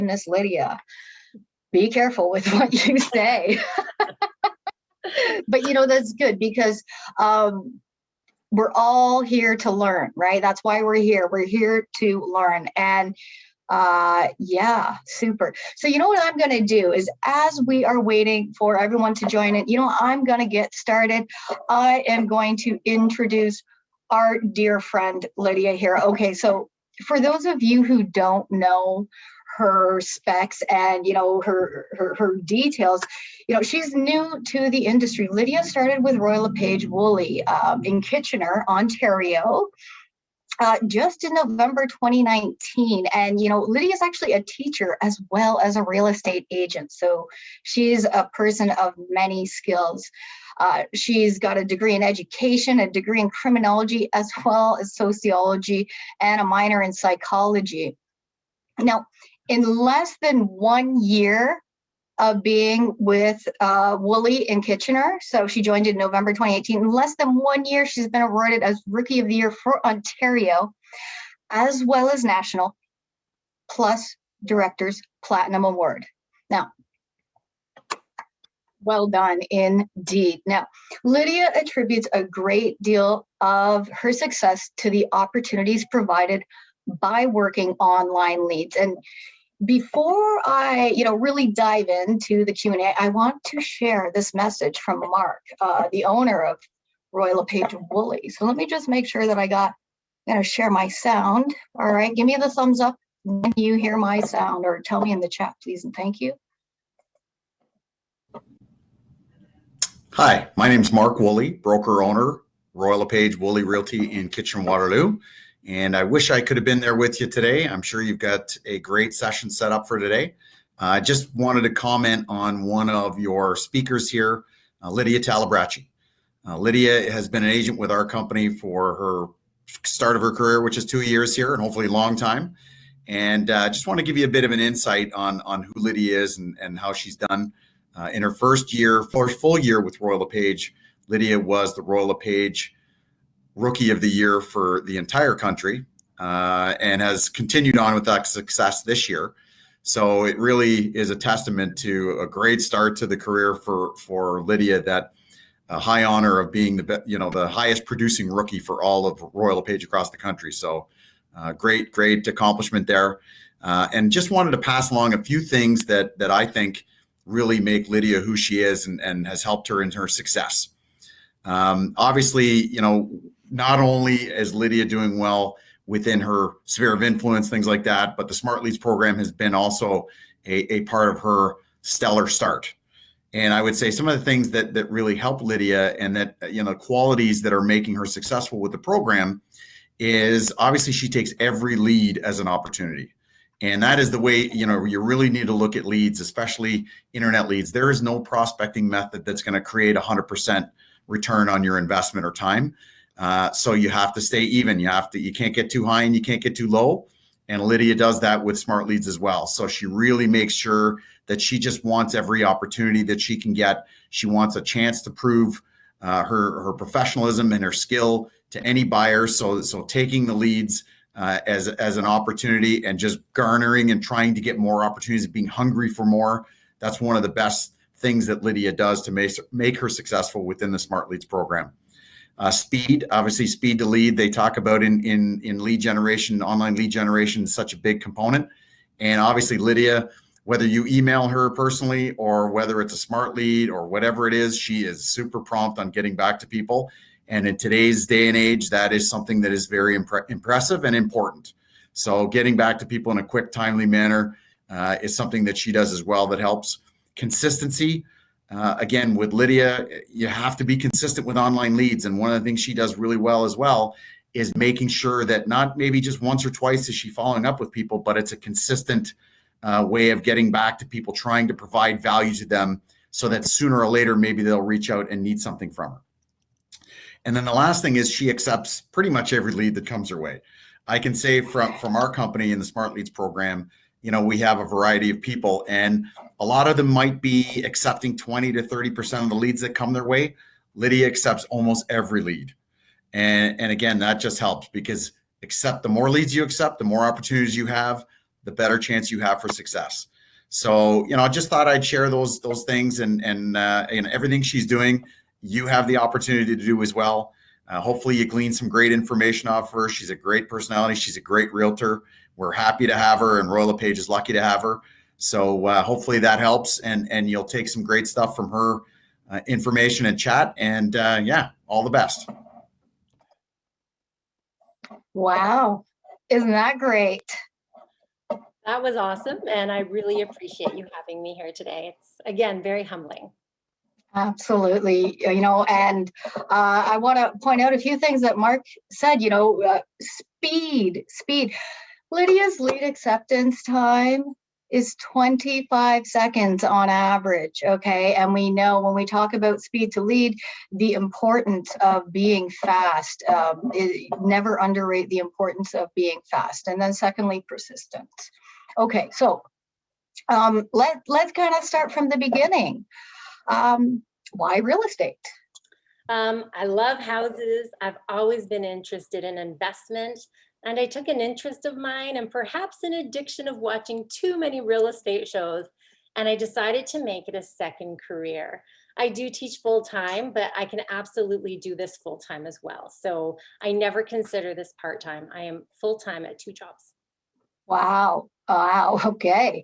Miss Lydia, be careful with what you say. But that's good because we're all here to learn, right? That's why we're here. We're here to learn. And yeah, super. So what I'm going to do is, as we are waiting for everyone to join in, I'm going to get started. I am going to introduce our dear friend Lydia here. Okay, so for those of you who don't know her specs and her details, she's new to the industry. Lydia started with Royal LePage Wolle in Kitchener, Ontario, just in November 2019. And Lydia's actually a teacher as well as a real estate agent, so she's a person of many skills. She's got a degree in education, a degree in criminology, as well as sociology, and a minor in psychology. Now, in less than 1 year of being with Wolle in Kitchener, so she joined in November 2018, in less than 1 year, she's been awarded as Rookie of the Year for Ontario, as well as National, plus Director's Platinum Award. Now, well done indeed. Now, Lydia attributes a great deal of her success to the opportunities provided by working online leads. And before I, really dive into the Q&A, I want to share this message from Mark, the owner of Royal LePage Wolle. So let me just make sure that I'm going to share my sound. All right, give me the thumbs up when you hear my sound, or tell me in the chat, please, and thank you. Hi, my name's Mark Wolle, broker owner, Royal LePage Wolle Realty in Kitchener-Waterloo. And I wish I could have been there with you today. I'm sure you've got a great session set up for today. I just wanted to comment on one of your speakers here, Lydia Talabrachi. Lydia has been an agent with our company for her start of her career, which is 2 years here, and hopefully a long time. And just want to give you a bit of an insight on who Lydia is and how she's done. In her first full year with Royal LePage, Lydia was the Royal LePage Rookie of the Year for the entire country, and has continued on with that success this year. So it really is a testament to a great start to the career for Lydia, that a high honor of being the highest producing rookie for all of Royal LePage across the country. So great accomplishment there. And just wanted to pass along a few things that I think really make Lydia who she is and has helped her in her success. Obviously, not only is Lydia doing well within her sphere of influence, things like that, but the Smart Leads program has been also a part of her stellar start. And I would say some of the things that really help Lydia, and that, qualities that are making her successful with the program, is obviously she takes every lead as an opportunity. And that is the way, you really need to look at leads, especially internet leads. There is no prospecting method that's going to create 100% return on your investment or time. So you have to stay even. You can't get too high and you can't get too low. And Lydia does that with Smart Leads as well. So she really makes sure that she just wants every opportunity that she can get. She wants a chance to prove her professionalism and her skill to any buyer. So taking the leads as an opportunity and just garnering and trying to get more opportunities, being hungry for more. That's one of the best things that Lydia does to make her successful within the Smart Leads program. Speed, obviously speed to lead, they talk about in lead generation, online lead generation is such a big component. And obviously Lydia, whether you email her personally or whether it's a smart lead or whatever it is, she is super prompt on getting back to people. And in today's day and age, that is something that is very impressive and important. So getting back to people in a quick, timely manner is something that she does as well that helps. Consistency. Again, with Lydia, you have to be consistent with online leads. And one of the things she does really well as well is making sure that not maybe just once or twice is she following up with people, but it's a consistent way of getting back to people, trying to provide value to them so that sooner or later, maybe they'll reach out and need something from her. And then the last thing is she accepts pretty much every lead that comes her way. I can say from our company in the Smart Leads program, we have a variety of people, and a lot of them might be accepting 20 to 30% of the leads that come their way. Lydia accepts almost every lead. And again, that just helps because the more leads you accept, the more opportunities you have, the better chance you have for success. So, I just thought I'd share those things, and everything she's doing, you have the opportunity to do as well. Hopefully you glean some great information off her. She's a great personality. She's a great realtor. We're happy to have her, and Royal LePage is lucky to have her. So hopefully that helps, and you'll take some great stuff from her information and chat. And all the best. Wow. Isn't that great? That was awesome. And I really appreciate you having me here today. It's, again, very humbling. Absolutely. And I want to point out a few things that Mark said, speed. Lydia's lead acceptance time is 25 seconds on average. Okay. And we know when we talk about speed to lead, the importance of being fast. Never underrate the importance of being fast. And then secondly, persistence. Okay. So let's kind of start from the beginning. Why real estate? I love houses. I've always been interested in investment, and I took an interest of mine and perhaps an addiction of watching too many real estate shows, and I decided to make it a second career. I do teach full time, but I can absolutely do this full time as well. So I never consider this part time. I am full time at 2 jobs. Wow. Okay.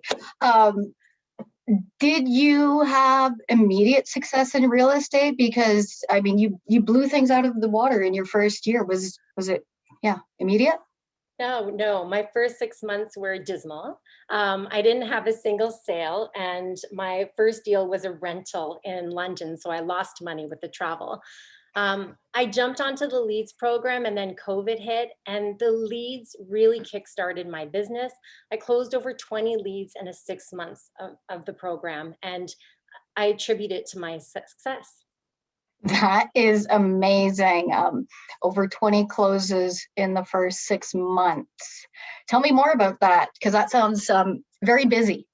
Did you have immediate success in real estate? Because I mean, you blew things out of the water in your first year. Was it, immediate? No, my first 6 months were dismal. I didn't have a single sale, and my first deal was a rental in London, so I lost money with the travel. I jumped onto the leads program, and then COVID hit, and the leads really kickstarted my business. I closed over 20 leads in 6 months of the program, and I attribute it to my success. That is amazing. Over 20 closes in the first 6 months. Tell me more about that, because that sounds very busy.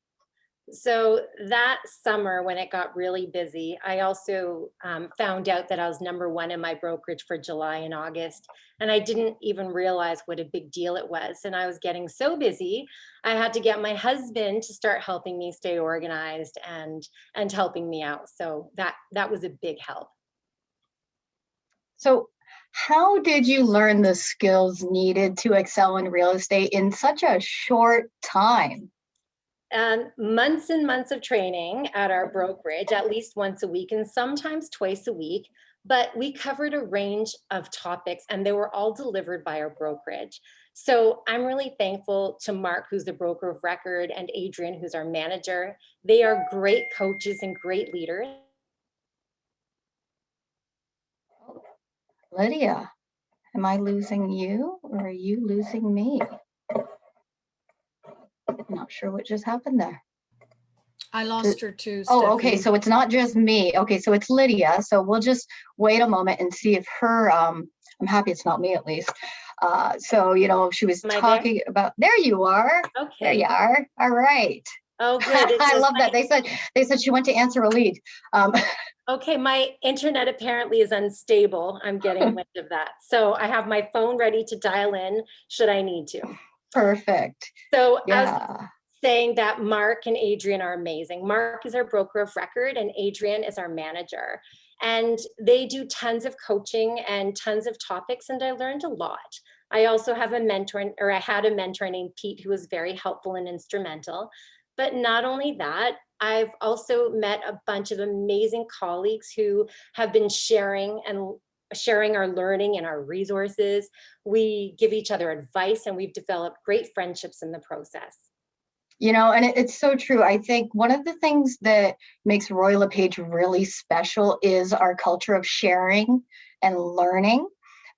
So that summer, when it got really busy, I also found out that I was #1 in my brokerage for July and August. And I didn't even realize what a big deal it was. And I was getting so busy, I had to get my husband to start helping me stay organized and helping me out. So that was a big help. So how did you learn the skills needed to excel in real estate in such a short time? Months and months of training at our brokerage, at least once a week and sometimes twice a week. But we covered a range of topics, and they were all delivered by our brokerage. So I'm really thankful to Mark, who's the broker of record, and Adrian, who's our manager. They are great coaches and great leaders. Lydia, am I losing you, or are you losing me? Not sure what just happened there. I lost her too. Oh, okay. Stephanie. So it's not just me. Okay, so it's Lydia. So we'll just wait a moment and see if her. I'm happy it's not me, at least. So she was Am I talking about. There you are. Okay. There you are. All right. Oh, good. I love that. They said she went to answer a lead. Okay, my internet apparently is unstable. I'm getting wind of that. So I have my phone ready to dial in should I need to. Perfect. So Yeah. I was saying that Mark and Adrian are amazing. Mark is our broker of record and Adrian is our manager. And they do tons of coaching and tons of topics, and I learned a lot. I also have I had a mentor named Pete who was very helpful and instrumental. But not only that, I've also met a bunch of amazing colleagues who have been sharing our learning and our resources. We give each other advice, and we've developed great friendships in the process. And it's so true. I think one of the things that makes Royal LePage really special is our culture of sharing and learning,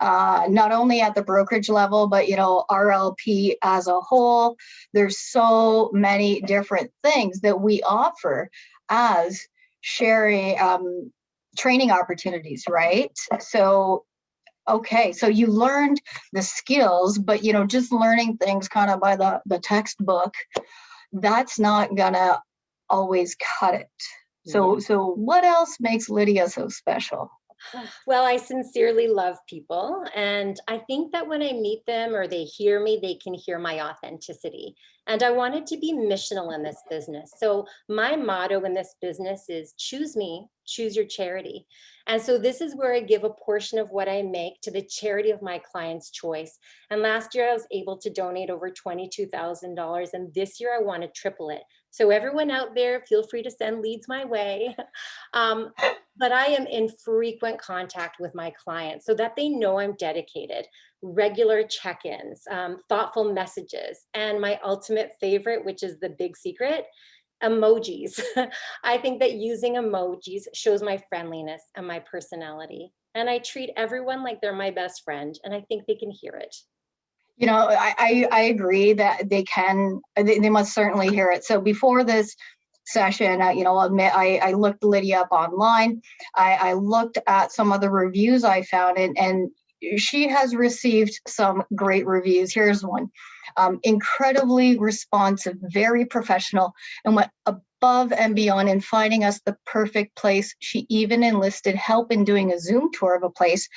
not only at the brokerage level, but, RLP as a whole. There's so many different things that we offer as sharing, training opportunities, right? So, okay, so you learned the skills, but, just learning things kind of by the textbook, that's not gonna always cut it. So what else makes Lydia so special? Well, I sincerely love people. And I think that when I meet them or they hear me, they can hear my authenticity. And I wanted to be missional in this business. So my motto in this business is choose me, choose your charity. And so this is where I give a portion of what I make to the charity of my client's choice. And last year I was able to donate over $22,000. And this year I want to triple it. So everyone out there, feel free to send leads my way. Um, but I am in frequent contact with my clients so that they know I'm dedicated, regular check-ins, thoughtful messages, and my ultimate favorite, which is the big secret, emojis. I think that using emojis shows my friendliness and my personality. And I treat everyone like they're my best friend, and I think they can hear it. You know, I agree that they must certainly hear it. So before this session, you know, I'll admit I looked Lydia up online. I looked at some of the reviews I found, and she has received some great reviews. Here's one. Incredibly responsive, very professional, and went above and beyond in finding us the perfect place. She even enlisted help in doing a Zoom tour of a place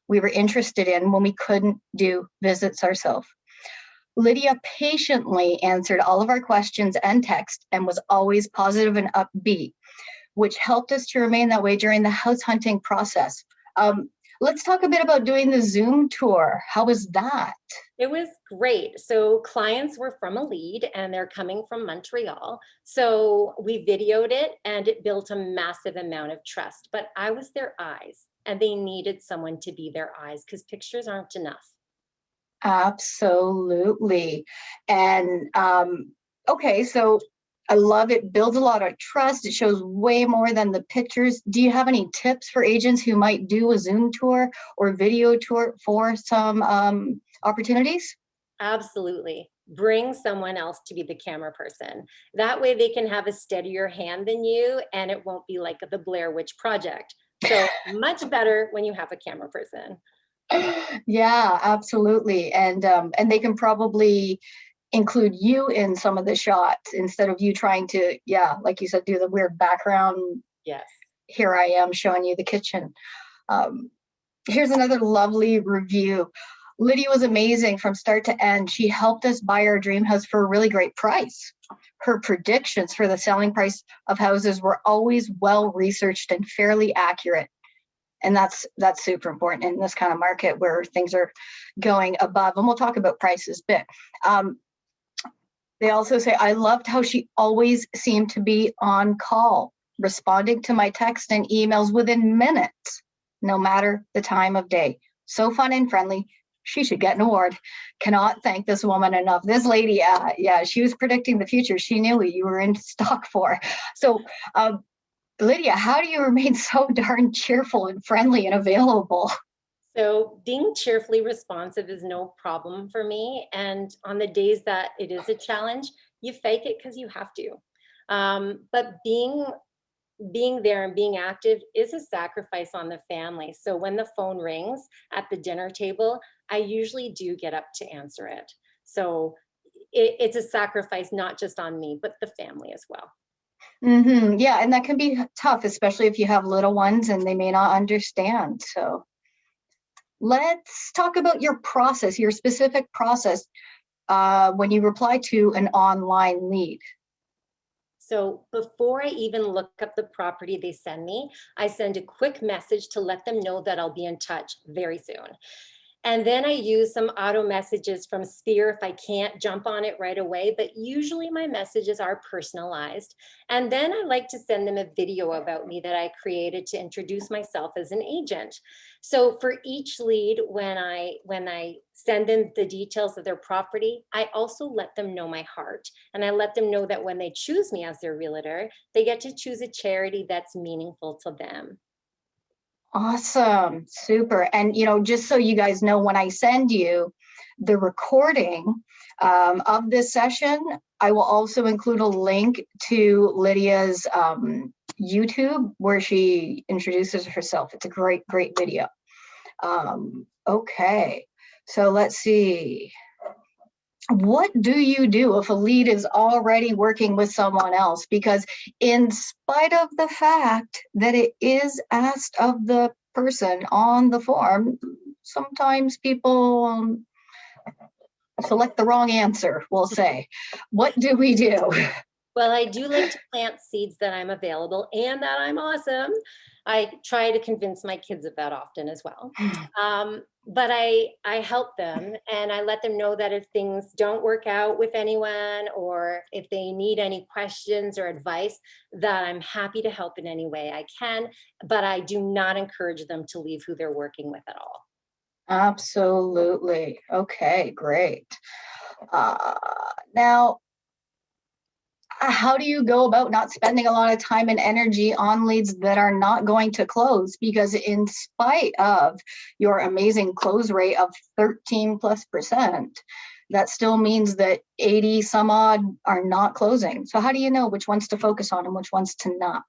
we were interested in when we couldn't do visits ourselves. Lydia patiently answered all of our questions and text and was always positive and upbeat, which helped us to remain that way during the house hunting process. Let's talk a bit about doing the Zoom tour. How was that? It was great. So clients were from a lead and they're coming from Montreal. So we videoed it and it built a massive amount of trust, but I was their eyes and they needed someone to be their eyes because pictures aren't enough. Absolutely. And okay, so I love it. Builds a lot of trust. It shows way more than the pictures. Do you have any tips for agents who might do a Zoom tour or video tour for some opportunities? Absolutely. Bring someone else to be the camera person. That way they can have a steadier hand than you and it won't be like the Blair Witch Project. So much better when you have a camera person. Yeah, absolutely. And they can probably include you in some of the shots instead of you trying to, yeah, like you said, do the weird background. Yes. Here I am showing you the kitchen. Here's another lovely review. Lydia was amazing from start to end. She helped us buy our dream house for a really great price. Her predictions for the selling price of houses were always well researched and fairly accurate. And that's super important in this kind of market where things are going above. And we'll talk about prices a bit. They also say, I loved how she always seemed to be on call, responding to my texts and emails within minutes, no matter the time of day. So fun and friendly. She should get an award. Cannot thank this woman enough. This lady, yeah, she was predicting the future. She knew what you were in stock for. So, Lydia, how do you remain so darn cheerful and friendly and available? So being cheerfully responsive is no problem for me. And on the days that it is a challenge, you fake it because you have to. But being there and being active is a sacrifice on the family. So when the phone rings at the dinner table, I usually do get up to answer it. So it's a sacrifice, not just on me, but the family as well. Mm-hmm. Yeah, and that can be tough, especially if you have little ones and they may not understand. So let's talk about your process, your specific process when you reply to an online lead. So before I even look up the property they send me, I send a quick message to let them know that I'll be in touch very soon. And then I use some auto messages from Sphere if I can't jump on it right away, but usually my messages are personalized. And then I like to send them a video about me that I created to introduce myself as an agent. So for each lead, when I send them the details of their property, I also let them know my heart. And I let them know that when they choose me as their realtor, they get to choose a charity that's meaningful to them. Awesome. Super. And, you know, just so you guys know, when I send you the recording of this session, I will also include a link to Lydia's YouTube where she introduces herself. It's a great video. Okay. So let's see. What do you do if a lead is already working with someone else? Because in spite of the fact that it is asked of the person on the form, sometimes people select the wrong answer, we'll say. What do we do? Well, I do like to plant seeds that I'm available and that I'm awesome. I try to convince my kids of that often as well. But I help them and I let them know that if things don't work out with anyone, or if they need any questions or advice, that I'm happy to help in any way I can, but I do not encourage them to leave who they're working with at all. Absolutely. Okay, great. Now, how do you go about not spending a lot of time and energy on leads that are not going to close? Because in spite of your amazing close rate of 13+%, that still means that 80 some odd are not closing. So how do you know which ones to focus on and which ones to not?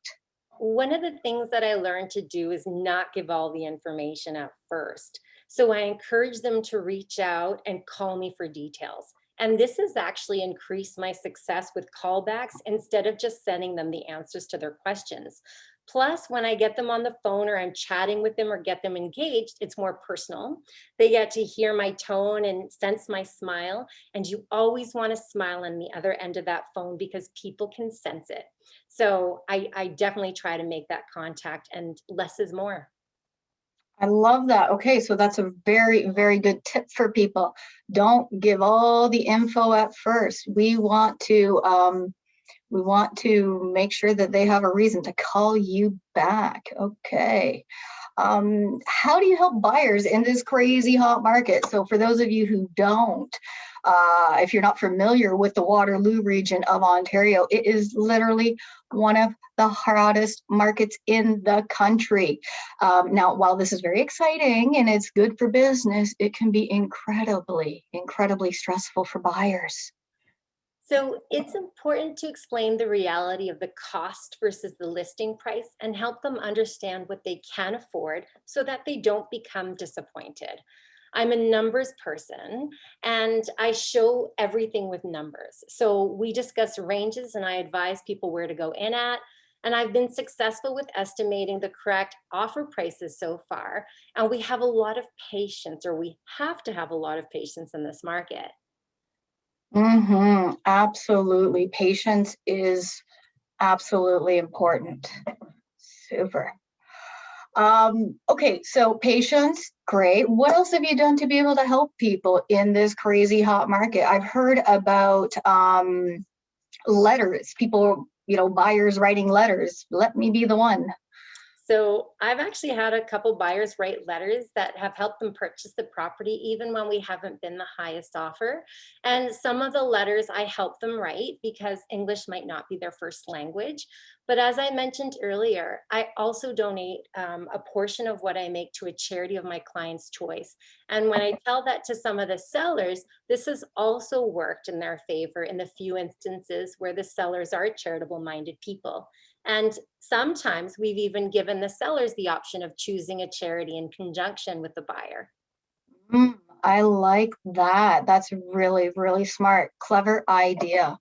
One of the things that I learned to do is not give all the information at first. So I encourage them to reach out and call me for details. And this has actually increased my success with callbacks instead of just sending them the answers to their questions. Plus, when I get them on the phone or I'm chatting with them or get them engaged, it's more personal. They get to hear my tone and sense my smile. And you always want to smile on the other end of that phone because people can sense it. So I definitely try to make that contact, and less is more. I love that. Okay, so that's a very, very good tip for people. Don't give all the info at first. We want to make sure that they have a reason to call you back. Okay. How do you help buyers in this crazy hot market? So for those of you who don't, if you're not familiar with the Waterloo region of Ontario, it is literally one of the hottest markets in the country. Now, while this is very exciting and it's good for business, it can be incredibly, incredibly stressful for buyers. So it's important to explain the reality of the cost versus the listing price and help them understand what they can afford so that they don't become disappointed. I'm a numbers person and I show everything with numbers. So we discuss ranges and I advise people where to go in at. And I've been successful with estimating the correct offer prices so far. And we have a lot of patience, or we have to have a lot of patience in this market. Absolutely. Patience is absolutely important. Super. Okay, so patience, great. What else have you done to be able to help people in this crazy hot market? I've heard about letters, people, buyers writing letters. Let me be the one. So I've actually had a couple buyers write letters that have helped them purchase the property even when we haven't been the highest offer. And some of the letters I help them write because English might not be their first language. But as I mentioned earlier, I also donate a portion of what I make to a charity of my client's choice. And when I tell that to some of the sellers, this has also worked in their favor in the few instances where the sellers are charitable-minded people. And sometimes we've even given the sellers the option of choosing a charity in conjunction with the buyer. I like that. That's really, really smart. Clever idea.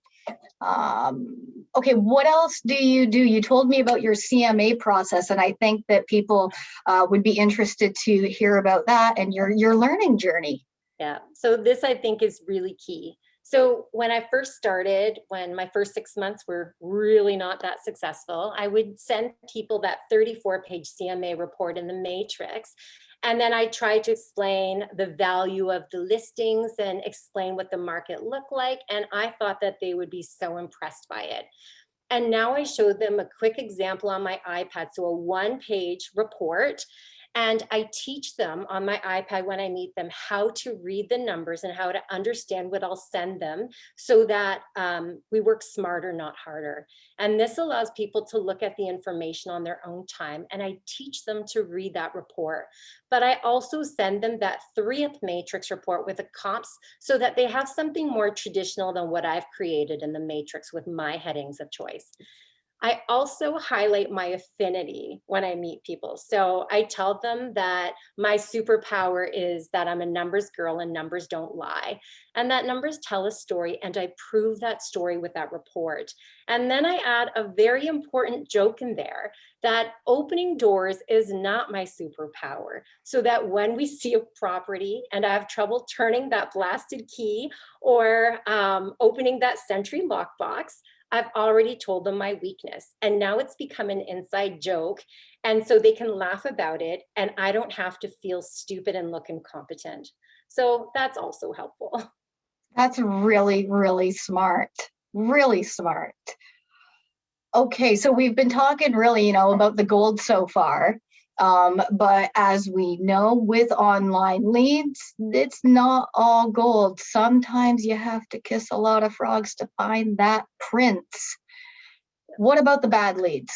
Okay, what else do? You told me about your CMA process, and I think that people would be interested to hear about that and your learning journey. Yeah, so this I think is really key. So when I first started, when my first 6 months were really not that successful, I would send people that 34-page CMA report in the matrix. And then I tried to explain the value of the listings and explain what the market looked like. And I thought that they would be so impressed by it. And now I showed them a quick example on my iPad, so a one-page report. And I teach them on my iPad when I meet them how to read the numbers and how to understand what I'll send them so that we work smarter, not harder. And this allows people to look at the information on their own time. And I teach them to read that report. But I also send them that 3th matrix report with the comps so that they have something more traditional than what I've created in the matrix with my headings of choice. I also highlight my affinity when I meet people. So I tell them that my superpower is that I'm a numbers girl and numbers don't lie. And that numbers tell a story, and I prove that story with that report. And then I add a very important joke in there that opening doors is not my superpower. So that when we see a property and I have trouble turning that blasted key or opening that Sentry lockbox, I've already told them my weakness. And now it's become an inside joke. And so they can laugh about it and I don't have to feel stupid and look incompetent. So that's also helpful. That's really, really smart. Really smart. Okay, so we've been talking really, about the gold so far. But as we know, with online leads, it's not all gold. Sometimes you have to kiss a lot of frogs to find that prince. What about the bad leads?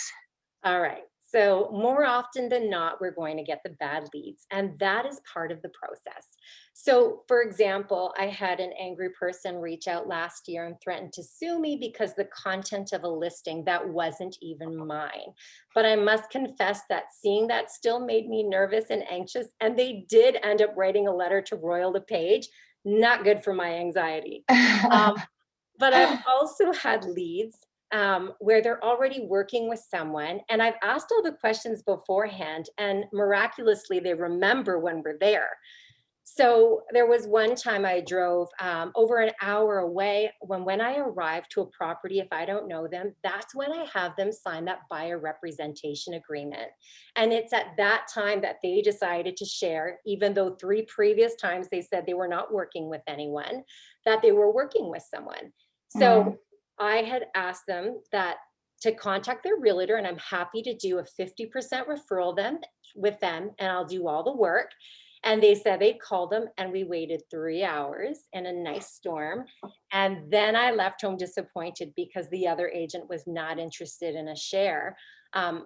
All right. So more often than not, we're going to get the bad leads, and that is part of the process. So for example, I had an angry person reach out last year and threatened to sue me because the content of a listing that wasn't even mine. But I must confess that seeing that still made me nervous and anxious, and they did end up writing a letter to Royal LePage. Not good for my anxiety. But I've also had leads where they're already working with someone and I've asked all the questions beforehand and miraculously they remember when we're there. So there was one time I drove over an hour away when I arrive to a property, if I don't know them, that's when I have them sign that buyer representation agreement. And it's at that time that they decided to share, even though 3 previous times they said they were not working with anyone, that they were working with someone. So I had asked them that to contact their realtor, and I'm happy to do a 50% referral with them, and I'll do all the work. And they said they'd call them, and we waited 3 hours in a nice storm. And then I left home disappointed because the other agent was not interested in a share.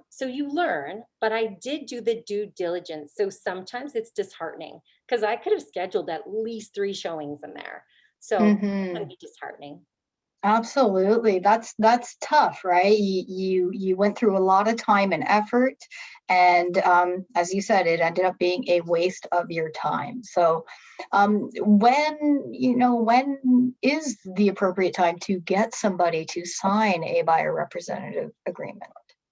So you learn, but I did do the due diligence. So sometimes it's disheartening because I could have scheduled at least 3 showings in there. So it can be disheartening. Absolutely. That's tough, right? You went through a lot of time and effort, and as you said, it ended up being a waste of your time. So when is the appropriate time to get somebody to sign a buyer representative agreement?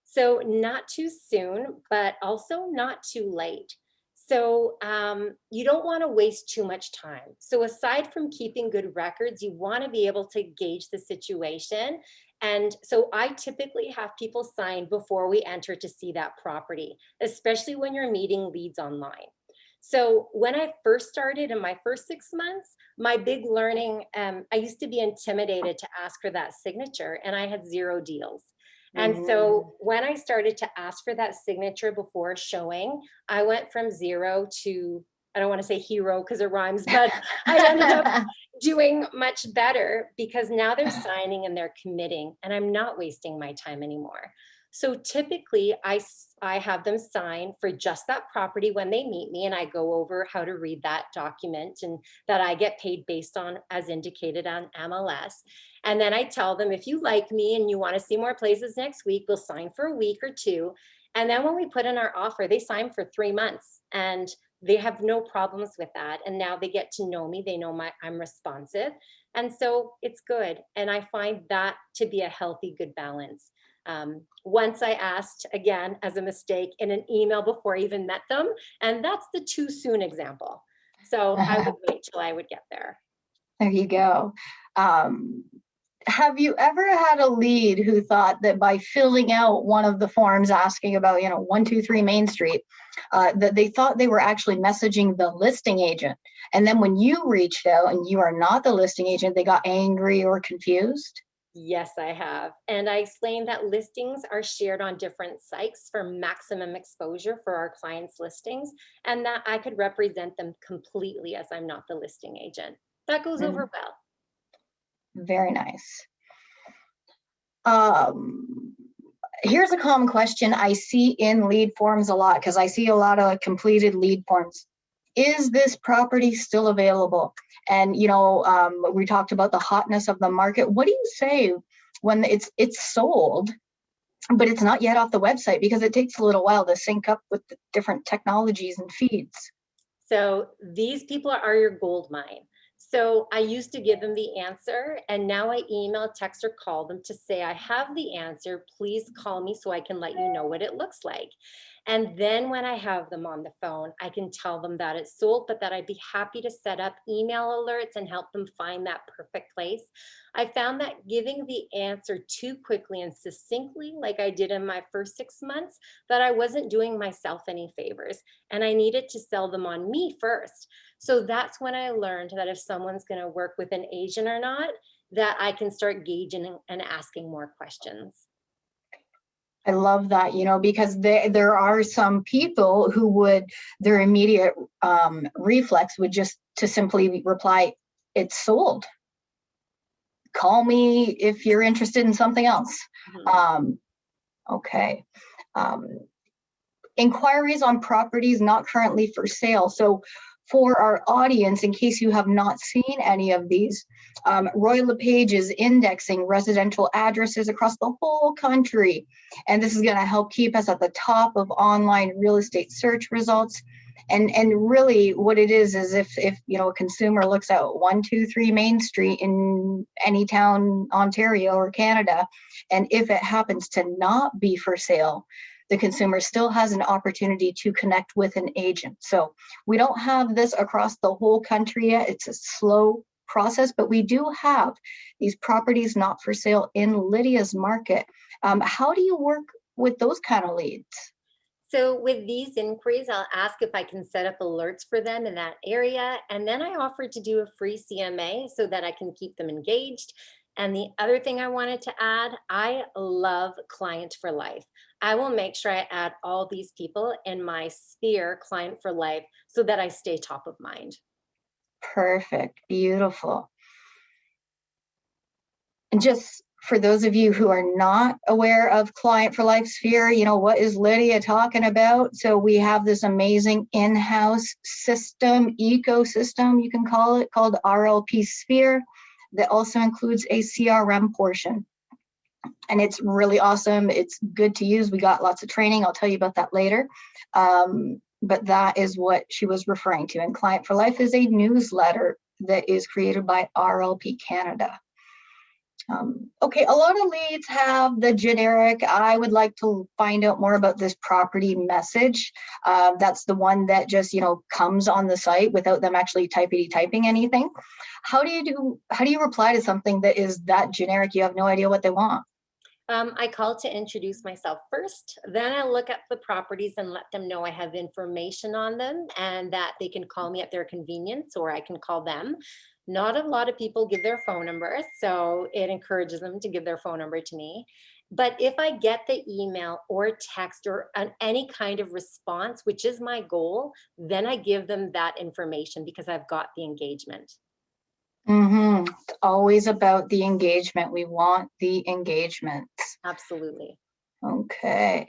So not too soon, but also not too late. So you don't want to waste too much time. So aside from keeping good records, you want to be able to gauge the situation. And so I typically have people sign before we enter to see that property, especially when you're meeting leads online. So when I first started in my first 6 months, my big learning, I used to be intimidated to ask for that signature and I had 0 deals. And so when I started to ask for that signature before showing, I went from 0 to, I don't want to say hero because it rhymes, but I ended up doing much better because now they're signing and they're committing and I'm not wasting my time anymore. So typically I have them sign for just that property when they meet me and I go over how to read that document and that I get paid based on as indicated on MLS. And then I tell them, if you like me and you want to see more places next week, we'll sign for a week or 2. And then when we put in our offer, they sign for 3 months and they have no problems with that. And now they get to know me. They know I'm responsive. And so it's good. And I find that to be a healthy, good balance. Once I asked, again, as a mistake in an email before I even met them, and that's the too soon example. So I would wait till I would get there. There you go. Have you ever had a lead who thought that by filling out one of the forms asking about, 123 Main Street, that they thought they were actually messaging the listing agent? And then when you reached out and you are not the listing agent, they got angry or confused? Yes, I have. And I explained that listings are shared on different sites for maximum exposure for our clients' listings, and that I could represent them completely as I'm not the listing agent. That goes over well. Very nice. Here's a common question I see in lead forms a lot because I see a lot of completed lead forms. Is this property still available? And we talked about the hotness of the market. What do you say when it's sold, but it's not yet off the website because it takes a little while to sync up with the different technologies and feeds? So these people are your gold mine. So I used to give them the answer, and now I email, text, or call them to say, I have the answer. Please call me so I can let you know what it looks like. And then when I have them on the phone, I can tell them that it's sold, but that I'd be happy to set up email alerts and help them find that perfect place. I found that giving the answer too quickly and succinctly, like I did in my first 6 months, that I wasn't doing myself any favors, and I needed to sell them on me first. So that's when I learned that if someone's going to work with an agent or not, that I can start gauging and asking more questions. I love that, because there are some people who would, their immediate reflex would just to simply reply, it's sold. Call me if you're interested in something else. Okay. Inquiries on properties not currently for sale. So for our audience, in case you have not seen any of these, Royal LePage is indexing residential addresses across the whole country. And this is going to help keep us at the top of online real estate search results. And really what it is if a consumer looks at 123 Main Street in any town, Ontario or Canada, and if it happens to not be for sale, the consumer still has an opportunity to connect with an agent. So we don't have this across the whole country yet. It's a slow process, but we do have these properties not for sale in Lydia's market. How do you work with those kind of leads? So with these inquiries, I'll ask if I can set up alerts for them in that area. And then I offer to do a free CMA so that I can keep them engaged. And the other thing I wanted to add, I love Client for Life. I will make sure I add all these people in my sphere, Client for Life, so that I stay top of mind. Perfect. Beautiful. And just for those of you who are not aware of Client for Life Sphere, what is Lydia talking about? So we have this amazing in-house system, ecosystem, you can call it, called RLP Sphere, that also includes a CRM portion. And it's really awesome. It's good to use. We got lots of training. I'll tell you about that later. But that is what she was referring to. And Client for Life is a newsletter that is created by RLP Canada. Okay, a lot of leads have the generic, I would like to find out more about this property message. That's the one that just, comes on the site without them actually typing anything. How do you reply to something that is that generic? You have no idea what they want. I call to introduce myself first. Then I look at the properties and let them know I have information on them and that they can call me at their convenience, or I can call them. Not a lot of people give their phone number, so it encourages them to give their phone number to me. But if I get the email or text or any kind of response, which is my goal, then I give them that information because I've got the engagement. It's always about the engagement. We want the engagement. Absolutely. Okay.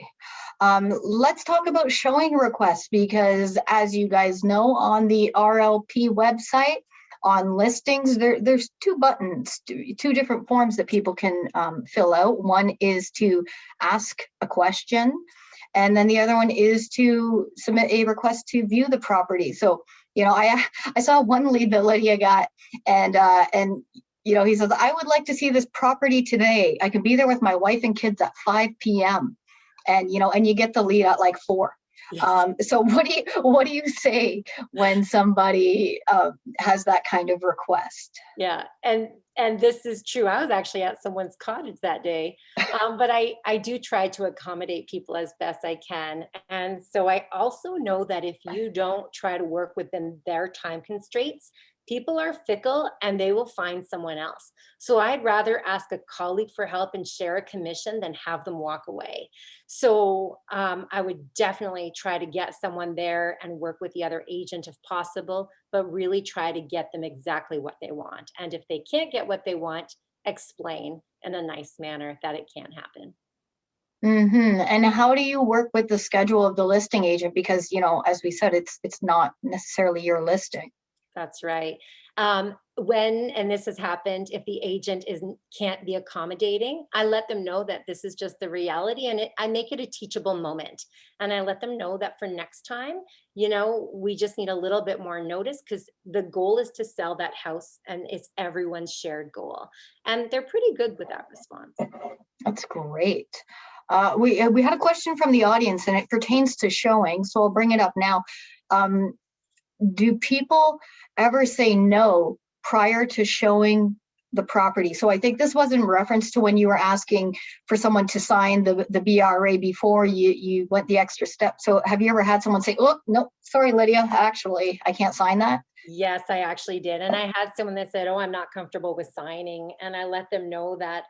Let's talk about showing requests, because as you guys know, on the RLP website, on listings, there's two buttons, two different forms that people can fill out. One is to ask a question, and then the other one is to submit a request to view the property. So, I saw one lead that Lydia got, and he says, I would like to see this property today. I can be there with my wife and kids at 5 p.m. And, and you get the lead at like 4. Yes. So what do you say when somebody has that kind of request? Yeah, and this is true. I was actually at someone's cottage that day, but I do try to accommodate people as best I can. And so I also know that if you don't try to work within their time constraints, people are fickle and they will find someone else. So I'd rather ask a colleague for help and share a commission than have them walk away. So I would definitely try to get someone there and work with the other agent if possible, but really try to get them exactly what they want. And if they can't get what they want, explain in a nice manner that it can't happen. And how do you work with the schedule of the listing agent? Because, as we said, it's not necessarily your listing. That's right. And this has happened, if the agent can't be accommodating, I let them know that this is just the reality, and I make it a teachable moment. And I let them know that for next time, we just need a little bit more notice, because the goal is to sell that house, and it's everyone's shared goal. And they're pretty good with that response. That's great. We had a question from the audience, and it pertains to showing, so I'll bring it up now. Do people ever say no prior to showing the property? So I think this was in reference to when you were asking for someone to sign the BRA before you went the extra step. So have you ever had someone say, oh, no, sorry, Lydia, actually, I can't sign that? Yes, I actually did. And I had someone that said, oh, I'm not comfortable with signing. And I let them know that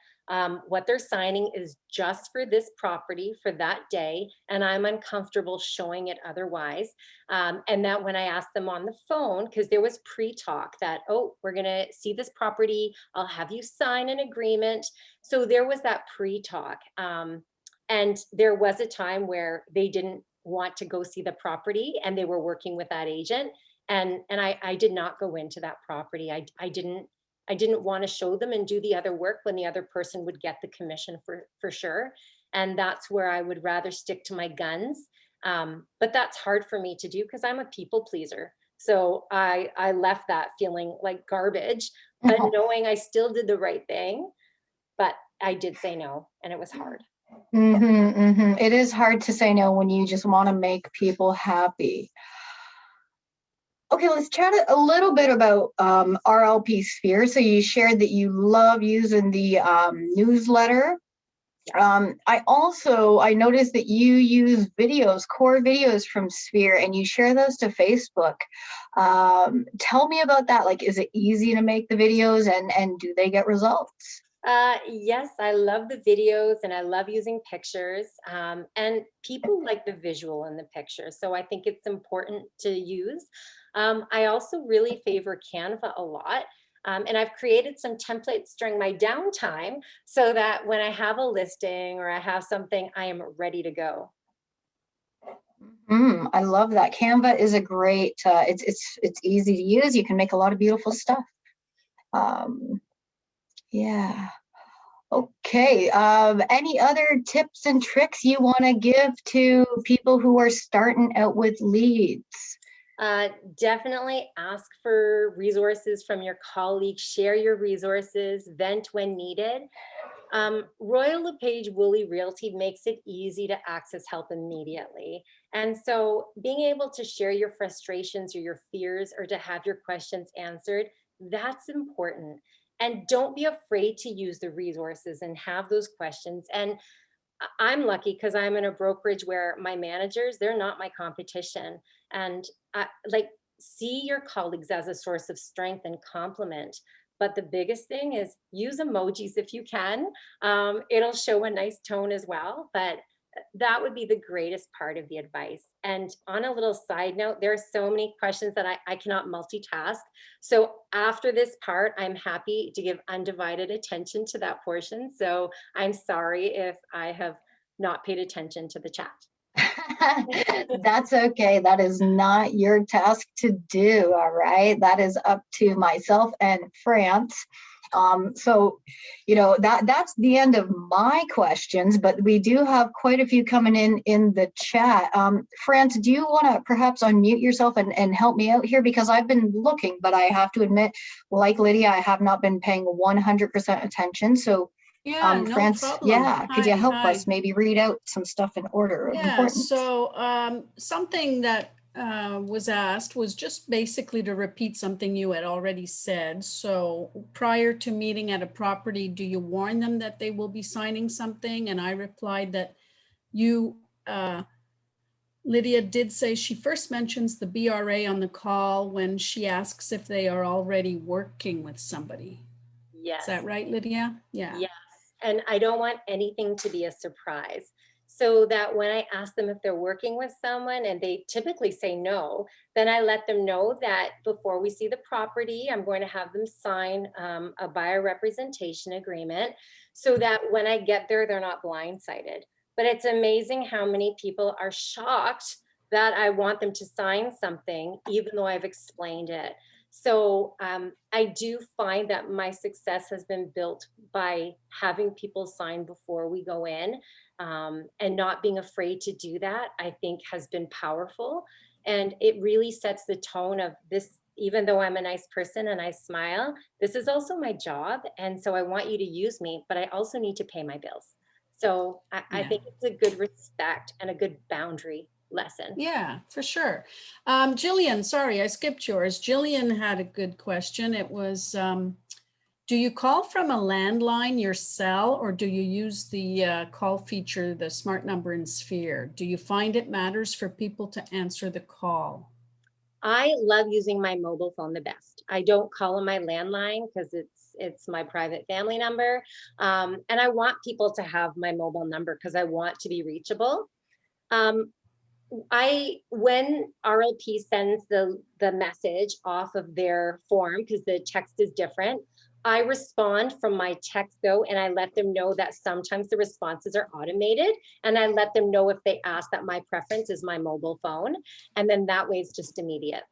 what they're signing is just for this property for that day, and I'm uncomfortable showing it otherwise. And that when I asked them on the phone, because there was pre-talk that, oh, we're going to see this property, I'll have you sign an agreement. So there was that pre-talk. And there was a time where they didn't want to go see the property, and they were working with that agent. And I did not go into that property. I didn't want to show them and do the other work when the other person would get the commission for sure. And that's where I would rather stick to my guns. But that's hard for me to do because I'm a people pleaser. So I left that feeling like garbage, but knowing I still did the right thing. But I did say no, and it was hard. It is hard to say no when you just want to make people happy. Okay, let's chat a little bit about RLP Sphere. So you shared that you love using the newsletter. I noticed that you use videos, core videos from Sphere, and you share those to Facebook. Tell me about that. Like, is it easy to make the videos, and do they get results? Yes, I love the videos, and I love using pictures, and people like the visual in the pictures. So I think it's important to use. I also really favor Canva a lot. And I've created some templates during my downtime so that when I have a listing or I have something, I am ready to go. I love that. Canva is a great, it's easy to use. You can make a lot of beautiful stuff. Yeah. Okay. Any other tips and tricks you want to give to people who are starting out with leads? Definitely ask for resources from your colleagues, share your resources, vent when needed. Royal LePage Wolle Realty makes it easy to access help immediately. And so being able to share your frustrations or your fears or to have your questions answered, that's important. And don't be afraid to use the resources and have those questions. And I'm lucky because I'm in a brokerage where my managers, they're not my competition. And see your colleagues as a source of strength and compliment. But the biggest thing is use emojis if you can. It'll show a nice tone as well, but that would be the greatest part of the advice. And on a little side note, there are so many questions that I cannot multitask. So after this part, I'm happy to give undivided attention to that portion. So I'm sorry if I have not paid attention to the chat. That's okay. That is not your task to do. All right. That is up to myself and France. So, that's the end of my questions, but we do have quite a few coming in the chat. France, do you want to perhaps unmute yourself and help me out here? Because I've been looking, but I have to admit, like Lydia, I have not been paying 100% attention. So Yeah, no France, problem. yeah, could you help Hi. us maybe read out some stuff in order of Yeah, importance? so something that was asked was just basically to repeat something you had already said. So prior to meeting at a property, do you warn them that they will be signing something? And I replied that Lydia did say she first mentions the BRA on the call when she asks if they are already working with somebody. Yes. Is that right, Lydia? Yeah. Yes. And I don't want anything to be a surprise. So that when I ask them if they're working with someone and they typically say no, then I let them know that before we see the property, I'm going to have them sign a buyer representation agreement so that when I get there, they're not blindsided. But it's amazing how many people are shocked that I want them to sign something, even though I've explained it. So I do find that my success has been built by having people sign before we go in, and not being afraid to do that, I think has been powerful. And it really sets the tone of this, even though I'm a nice person and I smile, this is also my job. And so I want you to use me, but I also need to pay my bills. So I Yeah. think it's a good respect and a good boundary lesson. Yeah, for sure. Jillian, sorry, I skipped yours. Jillian had a good question. It was, do you call from a landline, your cell, or do you use the call feature, the smart number in Sphere? Do you find it matters for people to answer the call? I love using my mobile phone the best. I don't call on my landline because it's my private family number. And I want people to have my mobile number because I want to be reachable. When RLP sends the message off of their form, because the text is different, I respond from my text though, and I let them know that sometimes the responses are automated, and I let them know if they ask that my preference is my mobile phone, and then that way it's just immediate.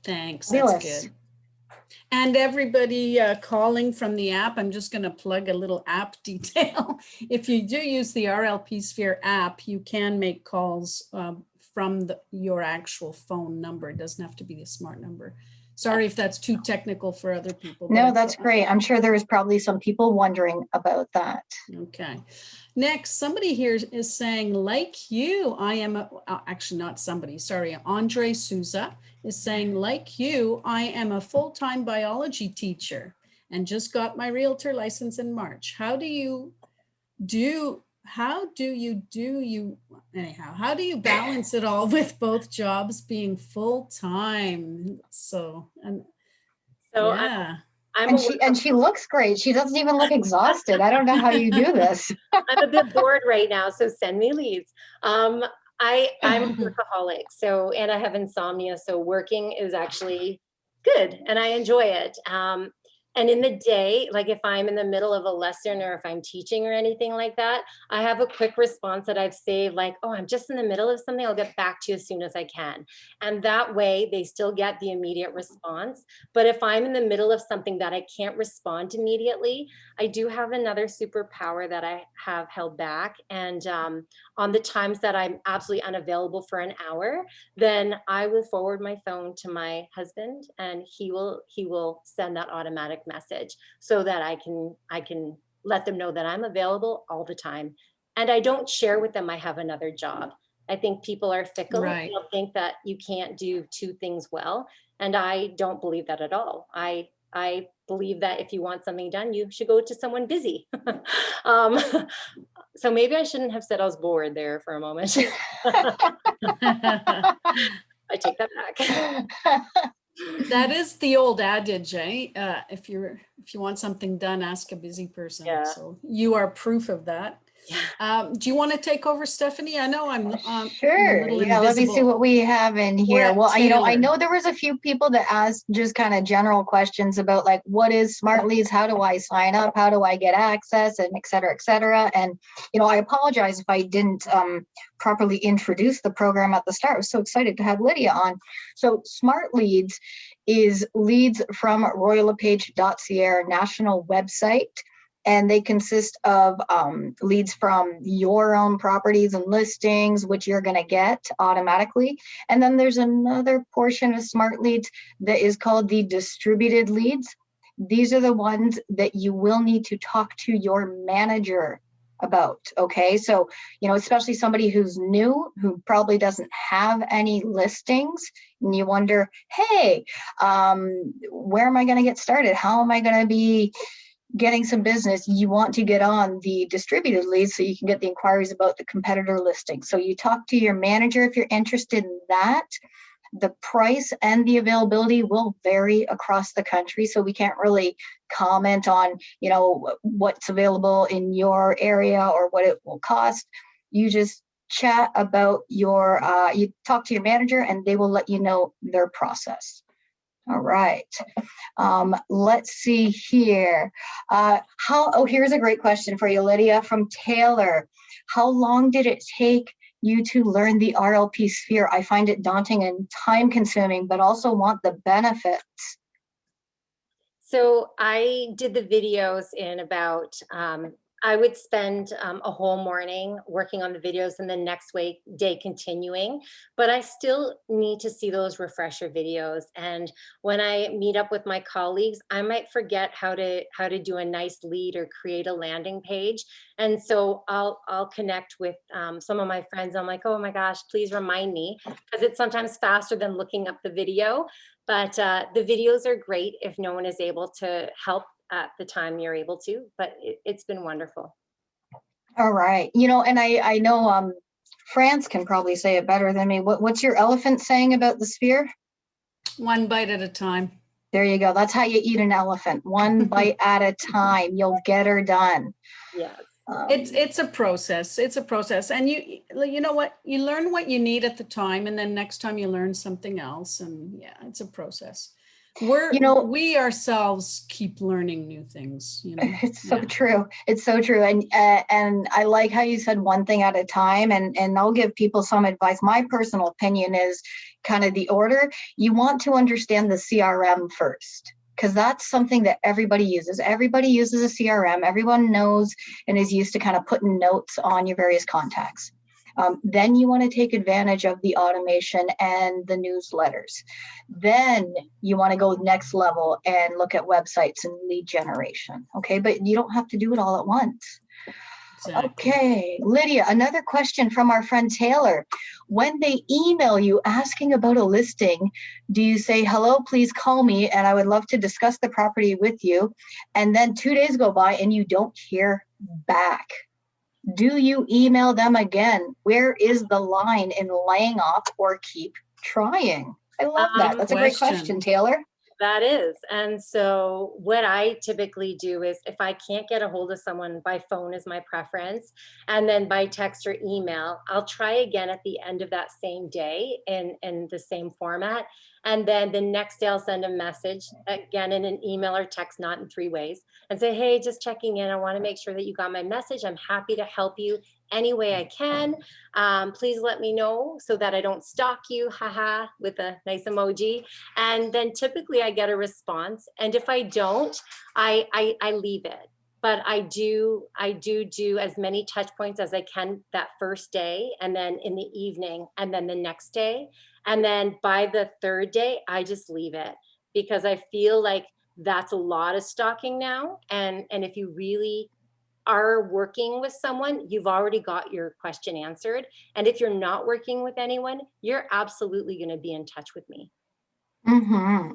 Thanks, that's Fabulous. good. And everybody calling from the app, I'm just going to plug a little app detail. If you do use the RLP Sphere app, you can make calls from your actual phone number. It doesn't have to be the smart number. Sorry if that's too technical for other people. No, that's great. I'm sure there is probably some people wondering about that. Okay. Next, somebody here is saying, like you, I am, actually not somebody, sorry, Andre Souza is saying, like you, I am a full-time biology teacher and just got my realtor license in March. How do you balance it all with both jobs being full-time? So, yeah. And she looks great. She doesn't even look exhausted. I don't know how you do this. I'm a bit bored right now, so send me leads. I'm a workaholic, and I have insomnia, so working is actually good and I enjoy it. And in the day, like if I'm in the middle of a lesson or if I'm teaching or anything like that, I have a quick response that I've saved, like, oh, I'm just in the middle of something. I'll get back to you as soon as I can. And that way they still get the immediate response. But if I'm in the middle of something that I can't respond immediately, I do have another superpower that I have held back. And on the times that I'm absolutely unavailable for an hour, then I will forward my phone to my husband and he will send that automatic message so that I can let them know that I'm available all the time. And I don't share with them I have another job. I think people are fickle. Right. They'll think that you can't do two things well. And I don't believe that at all. I believe that if you want something done, you should go to someone busy. So maybe I shouldn't have said I was bored there for a moment. I take that back. That is the old adage, eh? If you want something done, ask a busy person. Yeah. So you are proof of that. Do you want to take over, Stephanie? I know I'm sure. Yeah, let me see what we have in here. Well, I know there was a few people that asked just kind of general questions about like, what is Smart Leads? How do I sign up? How do I get access? And et cetera, et cetera. And, I apologize if I didn't properly introduce the program at the start. I was so excited to have Lydia on. So Smart Leads is leads from Royal LePage.ca, our national website. And they consist of leads from your own properties and listings, which you're going to get automatically. And then there's another portion of Smart Leads that is called the distributed leads. These are the ones that you will need to talk to your manager about. Okay, so, especially somebody who's new, who probably doesn't have any listings, and you wonder, hey, where am I going to get started? How am I going to be getting some business? You want to get on the distributed leads so you can get the inquiries about the competitor listing. So you talk to your manager if you're interested in that. The price and the availability will vary across the country, so we can't really comment on, what's available in your area or what it will cost. You just chat about you talk to your manager and they will let you know their process. All right. Let's see here. Here's a great question for you, Lydia, from Taylor. How long did it take you to learn the RLP sphere? I find it daunting and time consuming, but also want the benefits. So I did the videos in about, I would spend a whole morning working on the videos and the next day continuing, but I still need to see those refresher videos. And when I meet up with my colleagues, I might forget how to do a nice lead or create a landing page. And so I'll connect with some of my friends. I'm like, oh my gosh, please remind me, because it's sometimes faster than looking up the video. But the videos are great if no one is able to help at the time you're able to, but it's been wonderful. All right. You know, and I know France can probably say it better than me. What's your elephant saying about the sphere? One bite at a time. There you go. That's how you eat an elephant. One bite at a time. You'll get her done. Yes. It's a process. It's a process. And you know what? You learn what you need at the time, and then next time you learn something else. And yeah, it's a process. We ourselves keep learning new things, you know. It's so true. It's so true. And I like how you said one thing at a time, and I'll give people some advice. My personal opinion is kind of the order. You want to understand the CRM first, because that's something that everybody uses. Everybody uses a CRM. Everyone knows and is used to kind of putting notes on your various contacts. Then you want to take advantage of the automation and the newsletters. Then you want to go next level and look at websites and lead generation. Okay, but you don't have to do it all at once. Exactly. Okay, Lydia, another question from our friend Taylor. When they email you asking about a listing, do you say, hello, please call me and I would love to discuss the property with you? And then 2 days go by and you don't hear back. Do you email them again? Where is the line in laying off or keep trying? I love that. That's a great question, Taylor. That is. And so what I typically do is, if I can't get a hold of someone, by phone is my preference, and then by text or email, I'll try again at the end of that same day in the same format. And then the next day I'll send a message again in an email or text, not in 3 ways, and say, hey, just checking in. I want to make sure that you got my message. I'm happy to help you any way I can. Please let me know so that I don't stalk you, haha, with a nice emoji. And then typically I get a response. And if I don't, I leave it. But I do as many touch points as I can that first day, and then in the evening, and then the next day. And then by the 3rd day, I just leave it, because I feel like that's a lot of stalking now. And if you really are working with someone, you've already got your question answered. And if you're not working with anyone, you're absolutely going to be in touch with me.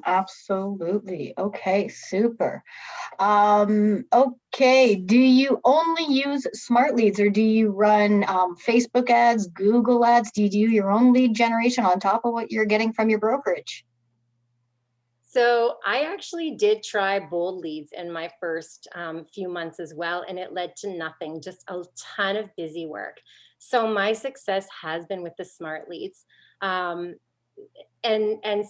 Absolutely. Okay, super. Okay, do you only use smart leads, or do you run Facebook ads, Google ads? Do you do your own lead generation on top of what you're getting from your brokerage? So I actually did try bold leads in my first few months as well, and it led to nothing, just a ton of busy work. So my success has been with the smart leads. And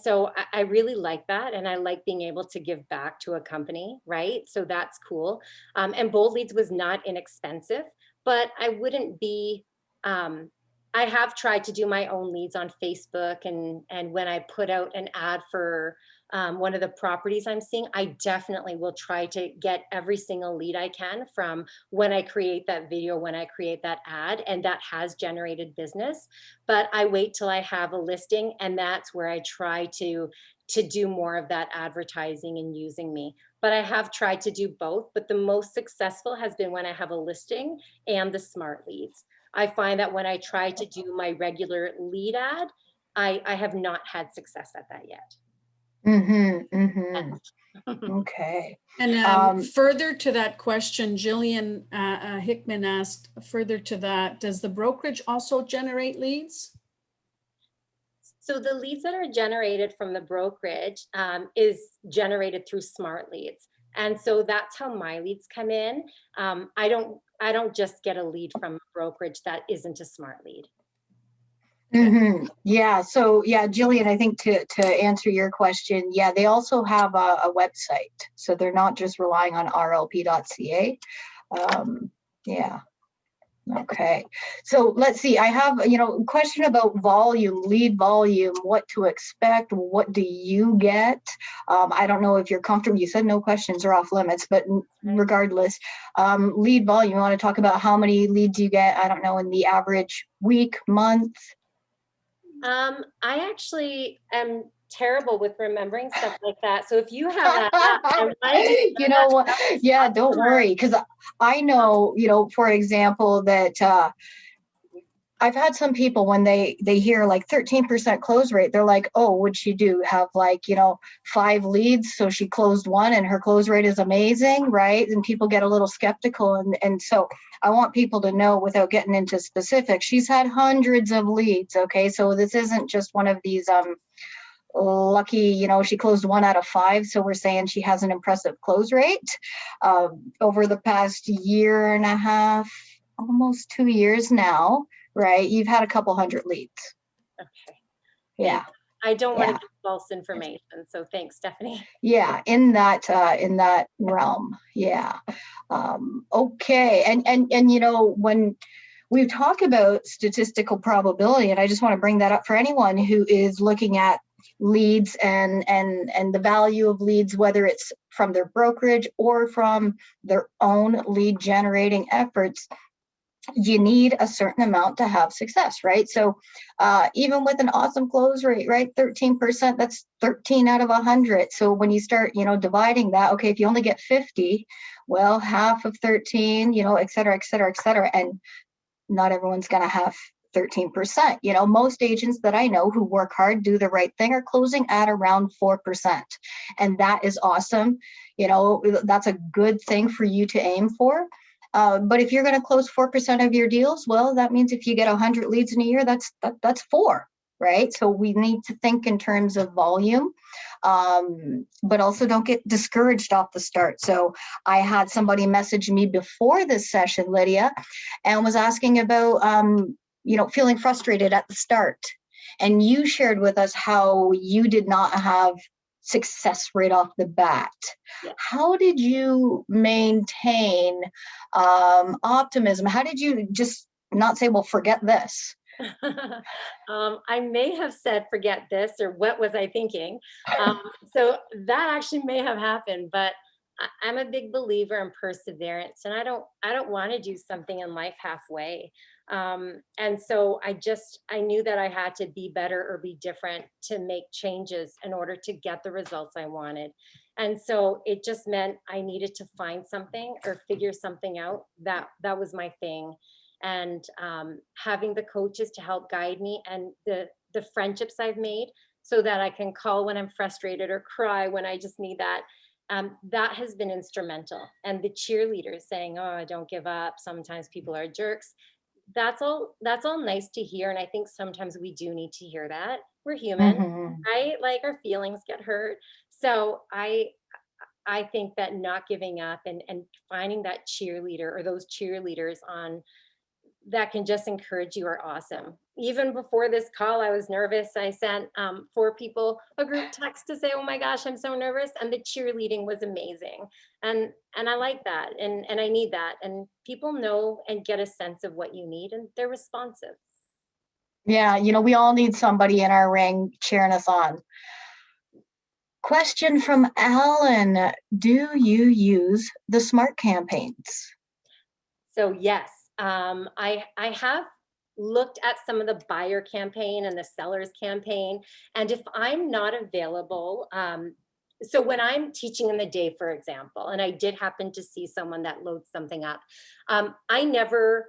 so I really like that. And I like being able to give back to a company, right? So that's cool. And bold leads was not inexpensive, but I wouldn't be, I have tried to do my own leads on Facebook. And when I put out an ad for one of the properties I'm seeing, I definitely will try to get every single lead I can from when I create that video, when I create that ad, and that has generated business. But I wait till I have a listing, and that's where I try to do more of that advertising and using me. But I have tried to do both, but the most successful has been when I have a listing and the smart leads. I find that when I try to do my regular lead ad, I have not had success at that yet. Okay. And further to that question, Jillian Hickman asked, further to that, does the brokerage also generate leads? So the leads that are generated from the brokerage is generated through smart leads. And so that's how my leads come in. I don't just get a lead from a brokerage that isn't a smart lead. Yeah. So yeah, Jillian, I think to answer your question, yeah, they also have a website. So they're not just relying on rlp.ca. Yeah. Okay, so let's see. I have, a question about volume, lead volume, what to expect, what do you get? I don't know if you're comfortable. You said no questions are off limits, but regardless, lead volume, you want to talk about how many leads you get, I don't know, in the average week, month? I actually am terrible with remembering stuff like that. So if you have that up, I'm writing You know what? Yeah, don't worry, because I know, for example, that I've had some people when they hear like 13% close rate, they're like, oh, would she do have like, 5 leads? So she closed one and her close rate is amazing, right? And people get a little skeptical. And so I want people to know, without getting into specifics, she's had hundreds of leads. Okay. So this isn't just one of these lucky, she closed 1 out of 5. So we're saying she has an impressive close rate. Over the past year and a half, almost 2 years now, right? You've had a couple hundred leads. Okay. Yeah. I don't want to Yeah. give false information. So thanks, Stephanie. Yeah, in that realm. Yeah. Okay. And when we talk about statistical probability, and I just want to bring that up for anyone who is looking at leads and the value of leads, whether it's from their brokerage or from their own lead generating efforts, you need a certain amount to have success, right? So even with an awesome close rate, right, 13%, that's 13 out of 100. So when you start, dividing that, okay, if you only get 50, well, half of 13, et cetera, et cetera, et cetera. And not everyone's going to have 13%. Most agents that I know who work hard, do the right thing, are closing at around 4%. And that is awesome. That's a good thing for you to aim for. But if you're going to close 4% of your deals, well, that means if you get 100 leads in a year, that's 4, right? So we need to think in terms of volume, but also don't get discouraged off the start. So I had somebody message me before this session, Lydia, and was asking about, feeling frustrated at the start. And you shared with us how you did not have success right off the bat. Yeah. How did you maintain optimism? How did you just not say, well, forget this? I may have said, forget this, or what was I thinking? So that actually may have happened, but I'm a big believer in perseverance, and I don't want to do something in life halfway. And so I knew that I had to be better or be different to make changes in order to get the results I wanted. And so it just meant I needed to find something or figure something out that was my thing. And having the coaches to help guide me, and the friendships I've made so that I can call when I'm frustrated or cry when I just need that. That has been instrumental. And the cheerleaders saying, oh, don't give up. Sometimes people are jerks. That's all nice to hear. And I think sometimes we do need to hear that. We're human, right? Like our feelings get hurt. So I think that not giving up and finding that cheerleader or those cheerleaders on that can just encourage you are awesome. Even before this call, I was nervous. I sent 4 people a group text to say, oh my gosh, I'm so nervous. And the cheerleading was amazing. And I like that. And I need that. And people know and get a sense of what you need, and they're responsive. Yeah, we all need somebody in our ring cheering us on. Question from Alan. Do you use the SMART campaigns? So yes, I have looked at some of the buyer campaign and the seller's campaign. And if I'm not available, so when I'm teaching in the day, for example, and I did happen to see someone that loads something up, I never,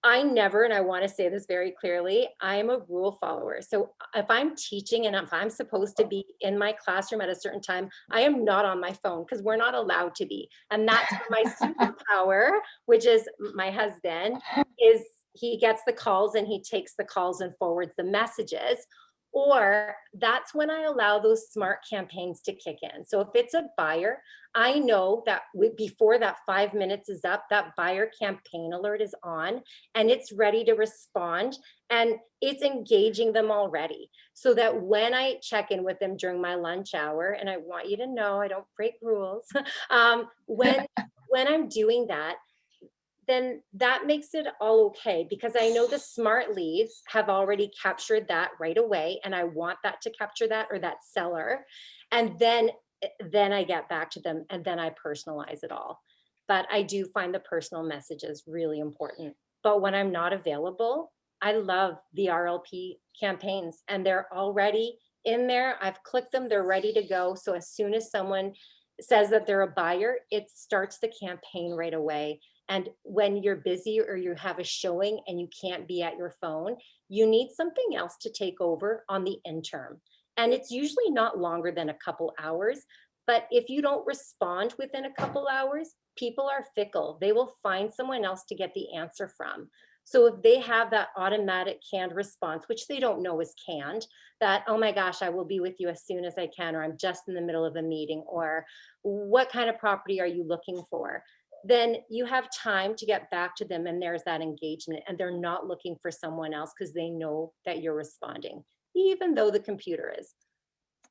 and I want to say this very clearly, I am a rule follower. So if I'm teaching and if I'm supposed to be in my classroom at a certain time, I am not on my phone because we're not allowed to be. And that's my superpower, which is my husband, is he gets the calls and he takes the calls and forwards the messages. Or that's when I allow those SMART campaigns to kick in. So if it's a buyer, I know that before that 5 minutes is up, that buyer campaign alert is on and it's ready to respond, and it's engaging them already, so that when I check in with them during my lunch hour, and I want you to know I don't break rules, when I'm doing that, then that makes it all okay, because I know the smart leads have already captured that right away, and I want that to capture that, or that seller. And then I get back to them, and then I personalize it all. But I do find the personal messages really important. But when I'm not available, I love the RLP campaigns, and they're already in there. I've clicked them, they're ready to go. So as soon as someone says that they're a buyer, it starts the campaign right away. And when you're busy or you have a showing and you can't be at your phone, you need something else to take over on the interim. And it's usually not longer than a couple hours. But if you don't respond within a couple hours, people are fickle. They will find someone else to get the answer from. So if they have that automatic canned response, which they don't know is canned, that, oh my gosh, I will be with you as soon as I can, or I'm just in the middle of a meeting, or what kind of property are you looking for? Then you have time to get back to them, and there's that engagement, and they're not looking for someone else because they know that you're responding, even though the computer is.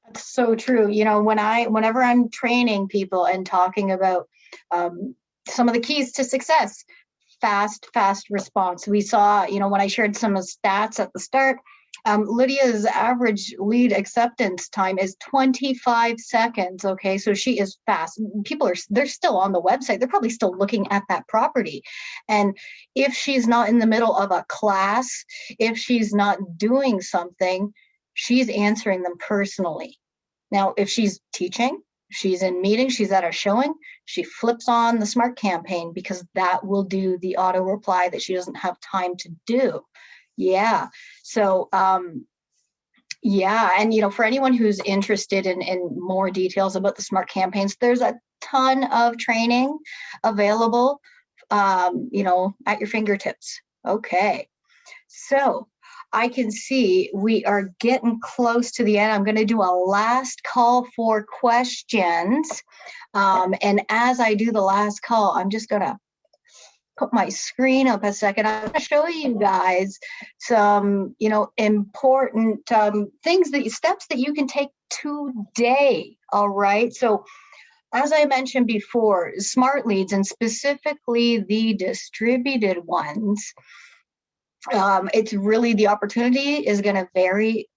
That's so true. You know, whenever I'm training people and talking about some of the keys to success, fast response. We saw, you know, when I shared some of the stats at the start, Lydia's average lead acceptance time is 25 seconds. Okay, so she is fast. They're still on the website. They're probably still looking at that property. And if she's not in the middle of a class, if she's not doing something, she's answering them personally. Now, if she's teaching, she's in meetings, she's at a showing, she flips on the smart campaign, because that will do the auto reply that she doesn't have time to do. Yeah. So, yeah. And, you know, for anyone who's interested in more details about the smart campaigns, there's a ton of training available, you know, at your fingertips. Okay. So I can see we are getting close to the end. I'm going to do a last call for questions. And as I do the last call, I'm just going to put my screen up a second. I'm going to show you guys some, you know, important steps that you can take today. All right. So as I mentioned before, smart leads, and specifically the distributed ones, it's really, the opportunity is going to vary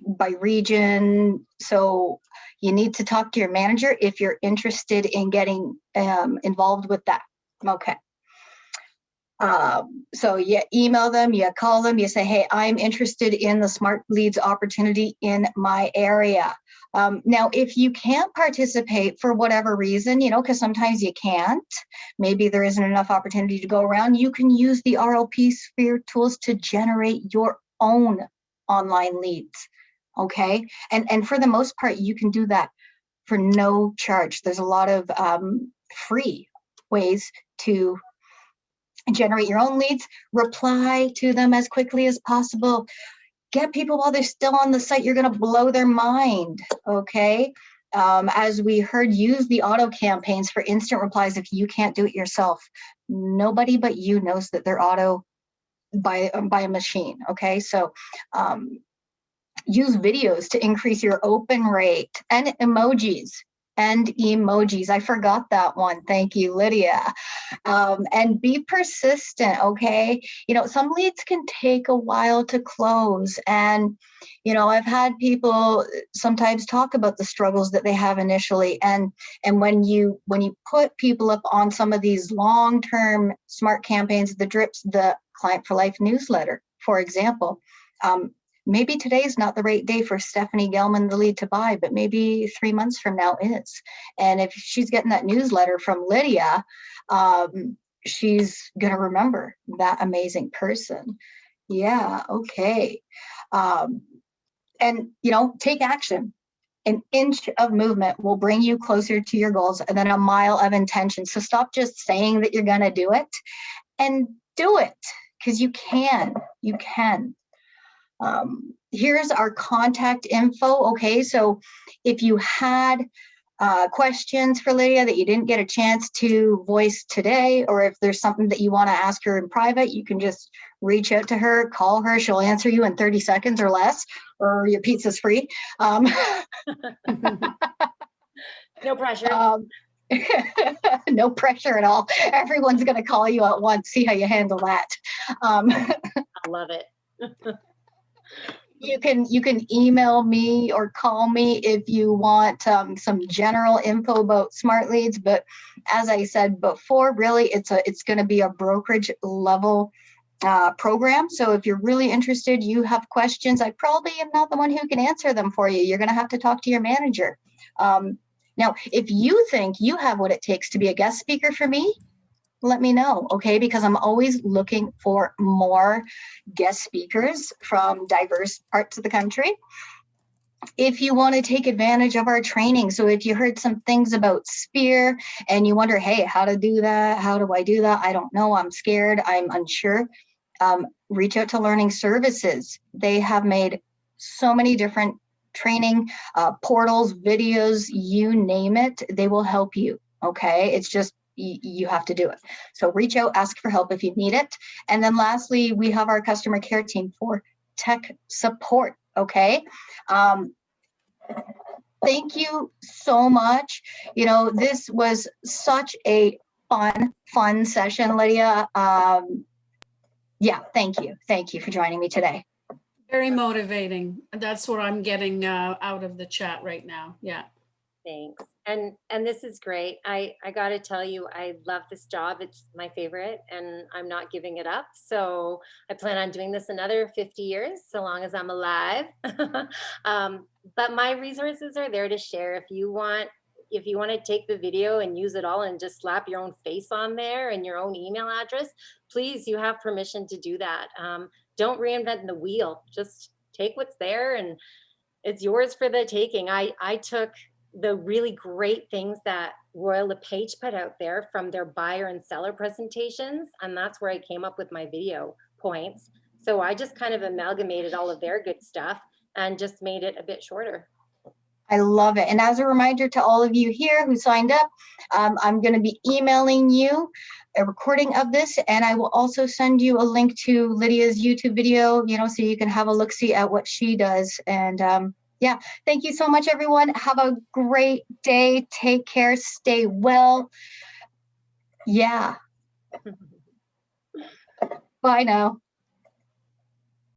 by region. So you need to talk to your manager if you're interested in getting involved with that. Okay. So you email them, you call them, you say, hey, I'm interested in the smart leads opportunity in my area. Now, if you can't participate for whatever reason, you know, because sometimes you can't, maybe there isn't enough opportunity to go around, you can use the RLP Sphere tools to generate your own online leads. Okay. And for the most part, you can do that for no charge. There's a lot of free ways to generate your own leads, reply to them as quickly as possible. Get people while they're still on the site. You're going to blow their mind. Okay. As we heard, use the auto campaigns for instant replies if you can't do it yourself. Nobody but you knows that they're auto by a machine. Okay. So use videos to increase your open rate, and emojis. I forgot that one. Thank you, Lydia. And be persistent, okay? You know, some leads can take a while to close. And, you know, I've had people sometimes talk about the struggles that they have initially. And when you put people up on some of these long-term smart campaigns, the drips, the Client for Life newsletter, for example, maybe today's not the right day for Stephanie Gellman, the lead to buy, but maybe 3 months from now is. And if she's getting that newsletter from Lydia, she's going to remember that amazing person. Yeah, okay. And, you know, take action. An inch of movement will bring you closer to your goals, and then a mile of intention. So stop just saying that you're going to do it, and do it, because you can. You can. Here's our contact info. Okay, so if you had questions for Lydia that you didn't get a chance to voice today, or if there's something that you want to ask her in private, you can just reach out to her, call her. She'll answer you in 30 seconds or less, or your pizza's free. No pressure. No pressure at all. Everyone's going to call you at once. See how you handle that. I love it. You can email me or call me if you want some general info about smart leads. But as I said before, really it's going to be a brokerage level program. So if you're really interested, you have questions, I probably am not the one who can answer them for you. You're going to have to talk to your manager. Now, if you think you have what it takes to be a guest speaker for me, let me know, okay? Because I'm always looking for more guest speakers from diverse parts of the country. If you want to take advantage of our training, so if you heard some things about Spear and you wonder, hey, how to do that? How do I do that? I don't know. I'm scared. I'm unsure. Reach out to Learning Services. They have made so many different training portals, videos, you name it. They will help you, okay? It's just you have to do it. So reach out, ask for help if you need it. And then lastly, we have our customer care team for tech support, okay? Thank you so much. You know, this was such a fun session, Lydia. Yeah, thank you. Thank you for joining me today. Very motivating. That's what I'm getting out of the chat right now. Yeah. Thanks. And this is great. I got to tell you, I love this job. It's my favorite and I'm not giving it up. So I plan on doing this another 50 years, so long as I'm alive. But my resources are there to share. If you want to take the video and use it all and just slap your own face on there and your own email address, please, you have permission to do that. Don't reinvent the wheel. Just take what's there and it's yours for the taking. I took the really great things that Royal LePage put out there from their buyer and seller presentations, and that's where I came up with my video points. So I just kind of amalgamated all of their good stuff and just made it a bit shorter. I love it. And as a reminder to all of you here who signed up, I'm going to be emailing you a recording of this, and I will also send you a link to Lydia's YouTube video, you know, so you can have a look-see at what she does. And yeah, thank you so much, everyone. Have a great day. Take care. Stay well. Yeah. Bye now.